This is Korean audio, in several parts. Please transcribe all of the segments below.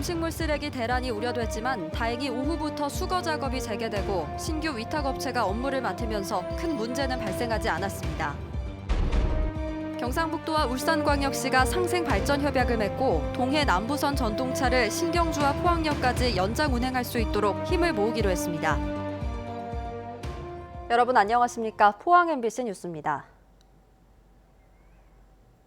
음식물 쓰레기 대란이 우려됐지만 다행히 오후부터 수거 작업이 재개되고 신규 위탁업체가 업무를 맡으면서 큰 문제는 발생하지 않았습니다. 경상북도와 울산광역시가 상생발전협약을 맺고 동해 남부선 전동차를 신경주와 포항역까지 연장 운행할 수 있도록 힘을 모으기로 했습니다. 여러분 안녕하십니까? 포항 MBC 뉴스입니다.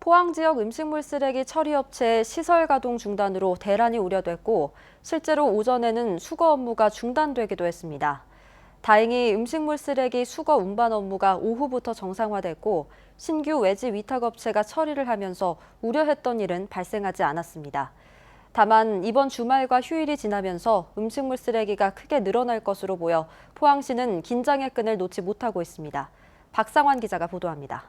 포항 지역 음식물 쓰레기 처리 업체의 시설 가동 중단으로 대란이 우려됐고 실제로 오전에는 수거 업무가 중단되기도 했습니다. 다행히 음식물 쓰레기 수거 운반 업무가 오후부터 정상화됐고 신규 외지 위탁업체가 처리를 하면서 우려했던 일은 발생하지 않았습니다. 다만 이번 주말과 휴일이 지나면서 음식물 쓰레기가 크게 늘어날 것으로 보여 포항시는 긴장의 끈을 놓지 못하고 있습니다. 박상환 기자가 보도합니다.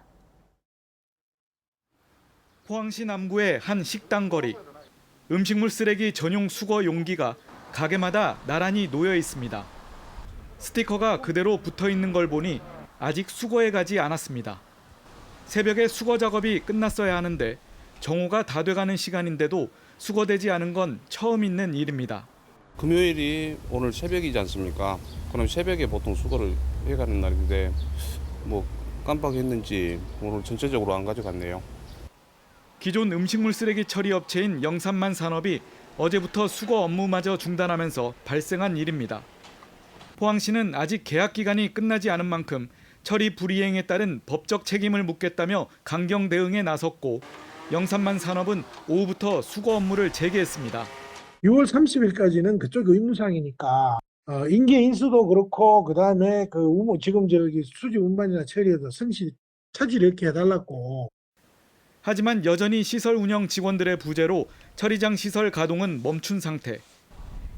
포항시 남구의 한 식당 거리. 음식물 쓰레기 전용 수거 용기가 가게마다 나란히 놓여 있습니다. 스티커가 그대로 붙어 있는 걸 보니 아직 수거해 가지 않았습니다. 새벽에 수거 작업이 끝났어야 하는데 정오가 다 돼가는 시간인데도 수거되지 않은 건 처음 있는 일입니다. 금요일이 오늘 새벽이지 않습니까? 그럼 새벽에 보통 수거를 해가는 날인데 깜빡했는지 오늘 전체적으로 안 가져갔네요. 기존 음식물 쓰레기 처리 업체인 영산만 산업이 어제부터 수거 업무마저 중단하면서 발생한 일입니다. 포항시는 아직 계약 기간이 끝나지 않은 만큼 처리 불이행에 따른 법적 책임을 묻겠다며 강경 대응에 나섰고 영산만 산업은 오후부터 수거 업무를 재개했습니다. 6월 30일까지는 그쪽 의무사항이니까 인계 인수도 그렇고 그다음에 지금 수지 운반이나 처리에도 성실히 차질 있게 해달라고. 하지만 여전히 시설 운영 직원들의 부재로 처리장 시설 가동은 멈춘 상태.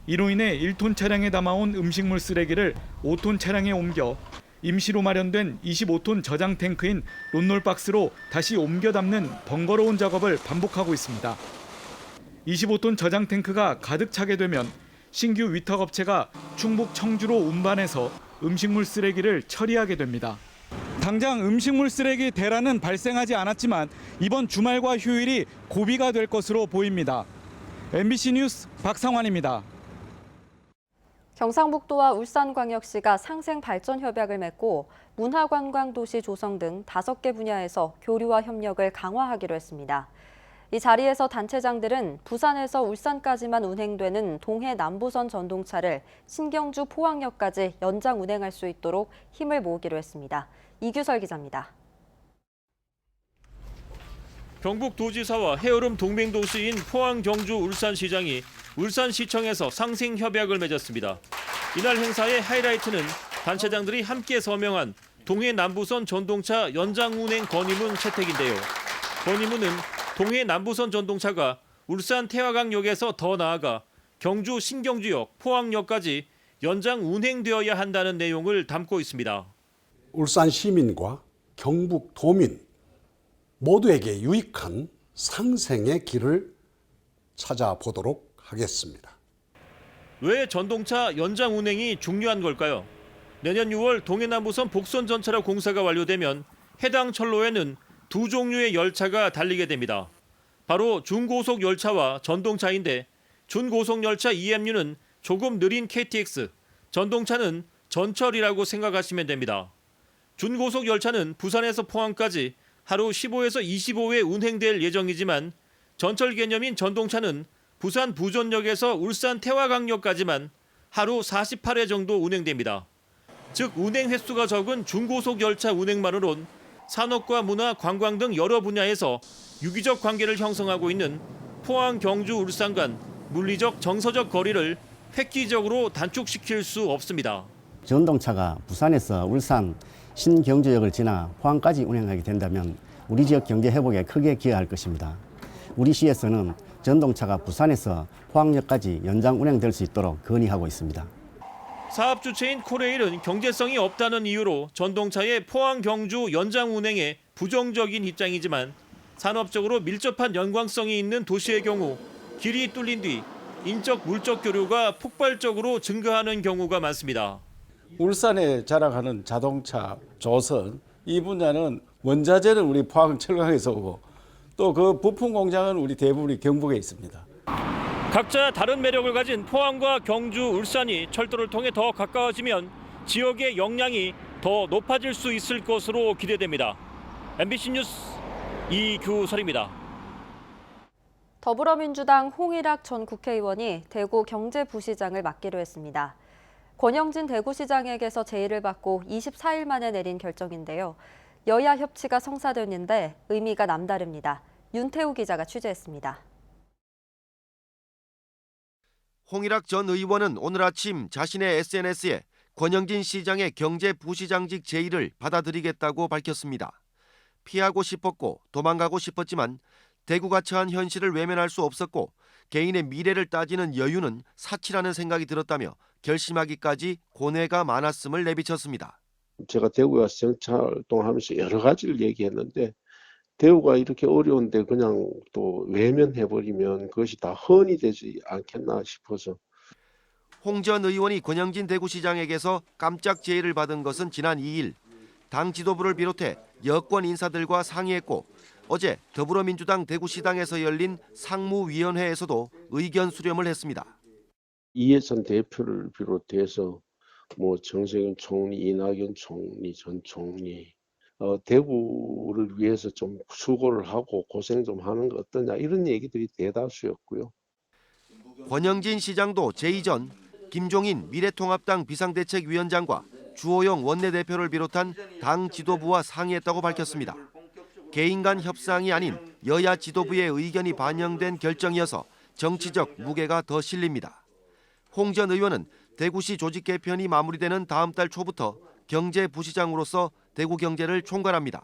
이로 인해 1톤 차량에 담아온 음식물 쓰레기를 5톤 차량에 옮겨 임시로 마련된 25톤 저장 탱크인 롯놀박스로 다시 옮겨 담는 번거로운 작업을 반복하고 있습니다. 25톤 저장 탱크가 가득 차게 되면 신규 위탁업체가 충북 청주로 운반해서 음식물 쓰레기를 처리하게 됩니다. 당장 음식물 쓰레기 대란은 발생하지 않았지만 이번 주말과 휴일이 고비가 될 것으로 보입니다. MBC 뉴스 박상환입니다. 경상북도와 울산광역시가 상생발전협약을 맺고 문화관광도시 조성 등 5개 분야에서 교류와 협력을 강화하기로 했습니다. 이 자리에서 단체장들은 부산에서 울산까지만 운행되는 동해 남부선 전동차를 신경주 포항역까지 연장 운행할 수 있도록 힘을 모으기로 했습니다. 이규설 기자입니다. 경북도지사와 해오름 동맹도시인 포항, 경주, 울산시장이 울산시청에서 상생협약을 맺었습니다. 이날 행사의 하이라이트는 단체장들이 함께 서명한 동해 남부선 전동차 연장 운행 건의문 채택인데요. 건의문은 동해 남부선 전동차가 울산 태화강역에서 더 나아가 경주 신경주역, 포항역까지 연장 운행되어야 한다는 내용을 담고 있습니다. 울산 시민과 경북 도민 모두에게 유익한 상생의 길을 찾아보도록 하겠습니다. 왜 전동차 연장 운행이 중요한 걸까요? 내년 6월 동해남부선 복선 전차로 공사가 완료되면 해당 철로에는 2종류의 열차가 달리게 됩니다. 바로 중고속 열차와 전동차인데 준고속 열차 EMU는 조금 느린 KTX, 전동차는 전철이라고 생각하시면 됩니다. 준고속 열차는 부산에서 포항까지 하루 15에서 25회 운행될 예정이지만 전철 개념인 전동차는 부산 부전역에서 울산 태화강역까지만 하루 48회 정도 운행됩니다. 즉 운행 횟수가 적은 중고속 열차 운행만으론 산업과 문화, 관광 등 여러 분야에서 유기적 관계를 형성하고 있는 포항, 경주, 울산 간 물리적, 정서적 거리를 획기적으로 단축시킬 수 없습니다. 전동차가 부산에서 울산 신경주역을 지나 포항까지 운행하게 된다면 우리 지역 경제 회복에 크게 기여할 것입니다. 우리 시에서는 전동차가 부산에서 포항역까지 연장 운행될 수 있도록 건의하고 있습니다. 사업 주체인 코레일은 경제성이 없다는 이유로 전동차의 포항, 경주 연장 운행에 부정적인 입장이지만 산업적으로 밀접한 연관성이 있는 도시의 경우 길이 뚫린 뒤 인적 물적 교류가 폭발적으로 증가하는 경우가 많습니다. 울산에 자랑하는 자동차, 조선 이 분야는 원자재는 우리 포항 철강에서 오고 또 그 부품 공장은 우리 대부분이 경북에 있습니다. 각자 다른 매력을 가진 포항과 경주, 울산이 철도를 통해 더 가까워지면 지역의 역량이 더 높아질 수 있을 것으로 기대됩니다. MBC 뉴스 이규설입니다. 더불어민주당 홍일학 전 국회의원이 대구 경제부시장을 맡기로 했습니다. 권영진 대구시장에게서 제의를 받고 24일 만에 내린 결정인데요. 여야 협치가 성사됐는데 의미가 남다릅니다. 윤태우 기자가 취재했습니다. 홍일학 전 의원은 오늘 아침 자신의 SNS에 권영진 시장의 경제부시장직 제의를 받아들이겠다고 밝혔습니다. 피하고 싶었고 도망가고 싶었지만 대구가 처한 현실을 외면할 수 없었고 개인의 미래를 따지는 여유는 사치라는 생각이 들었다며 결심하기까지 고뇌가 많았음을 내비쳤습니다. 제가 대구에 와서 정치활동하면서 여러 가지를 얘기했는데 대구가 이렇게 어려운데 그냥 또 외면해버리면 그것이 다 헌이 되지 않겠나 싶어서. 홍 전 의원이 권영진 대구시장에게서 깜짝 제의를 받은 것은 지난 2일. 당 지도부를 비롯해 여권 인사들과 상의했고 어제 더불어민주당 대구시당에서 열린 상무위원회에서도 의견 수렴을 했습니다. 이해찬 대표를 비롯해서 정세균 총리, 이낙연 총리, 전 총리 대구를 위해서 좀 수고를 하고 고생 좀 하는 거 어떠냐 이런 얘기들이 대다수였고요. 권영진 시장도 제의 전 김종인 미래통합당 비상대책위원장과 주호영 원내대표를 비롯한 당 지도부와 상의했다고 밝혔습니다. 개인 간 협상이 아닌 여야 지도부의 의견이 반영된 결정이어서 정치적 무게가 더 실립니다. 홍 전 의원은 대구시 조직 개편이 마무리되는 다음 달 초부터 경제부시장으로서 대구 경제를 총괄합니다.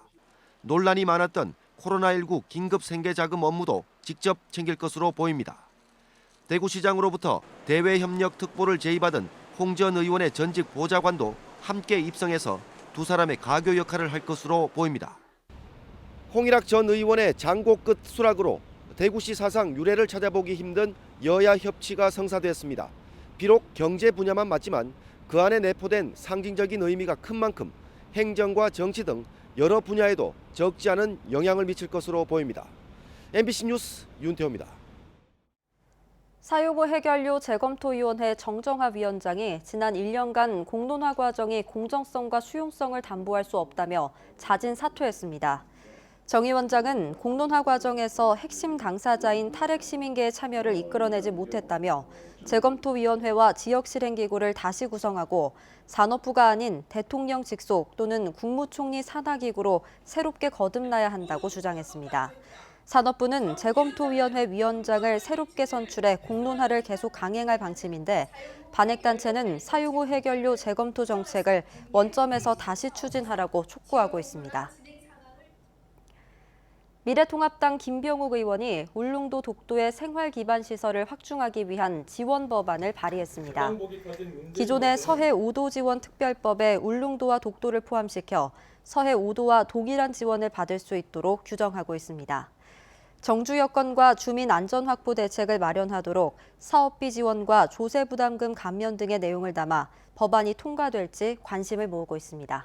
논란이 많았던 코로나19 긴급 생계자금 업무도 직접 챙길 것으로 보입니다. 대구시장으로부터 대외협력 특보를 제의받은 홍 전 의원의 전직 보좌관도 함께 입성해서 두 사람의 가교 역할을 할 것으로 보입니다. 홍일학 전 의원의 장고 끝 수락으로 대구시 사상 유례를 찾아보기 힘든 여야 협치가 성사됐습니다. 비록 경제 분야만 맞지만 그 안에 내포된 상징적인 의미가 큰 만큼 행정과 정치 등 여러 분야에도 적지 않은 영향을 미칠 것으로 보입니다. MBC 뉴스 윤태호입니다. 사유보 해결료 재검토위원회 정정화 위원장이 지난 1년간 공론화 과정이 공정성과 수용성을 담보할 수 없다며 자진 사퇴했습니다. 정 위원장은 공론화 과정에서 핵심 당사자인 탈핵 시민계의 참여를 이끌어내지 못했다며 재검토위원회와 지역실행기구를 다시 구성하고 산업부가 아닌 대통령 직속 또는 국무총리 산하기구로 새롭게 거듭나야 한다고 주장했습니다. 산업부는 재검토위원회 위원장을 새롭게 선출해 공론화를 계속 강행할 방침인데 반핵단체는 사유보 해결료 재검토 정책을 원점에서 다시 추진하라고 촉구하고 있습니다. 미래통합당 김병욱 의원이 울릉도 독도의 생활기반시설을 확충하기 위한 지원 법안을 발의했습니다. 기존의 서해 5도 지원 특별법에 울릉도와 독도를 포함시켜 서해 5도와 동일한 지원을 받을 수 있도록 규정하고 있습니다. 정주 여건과 주민 안전 확보 대책을 마련하도록 사업비 지원과 조세 부담금 감면 등의 내용을 담아 법안이 통과될지 관심을 모으고 있습니다.